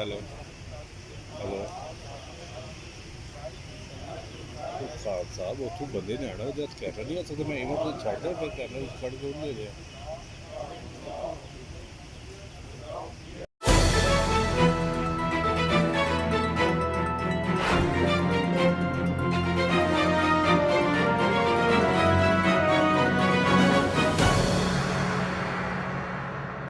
Hello hello ਸਾਹਿਬ ਉੱਥੋਂ ਬੰਦੇ ਨੇ ਆਉਣਾ, ਜਦ ਕੈਮਰਾ ਨਹੀਂ ਆ ਸਕਦਾ, ਮੈਂ ਇਵੇਂ ਛੱਡ ਦਿਆਂ, ਫਿਰ ਕੈਮਰਾ ਵਿੱਚ ਕੱਢ ਕੇ ਉਹਨੂੰ ਦੇ ਦਿਆਂ।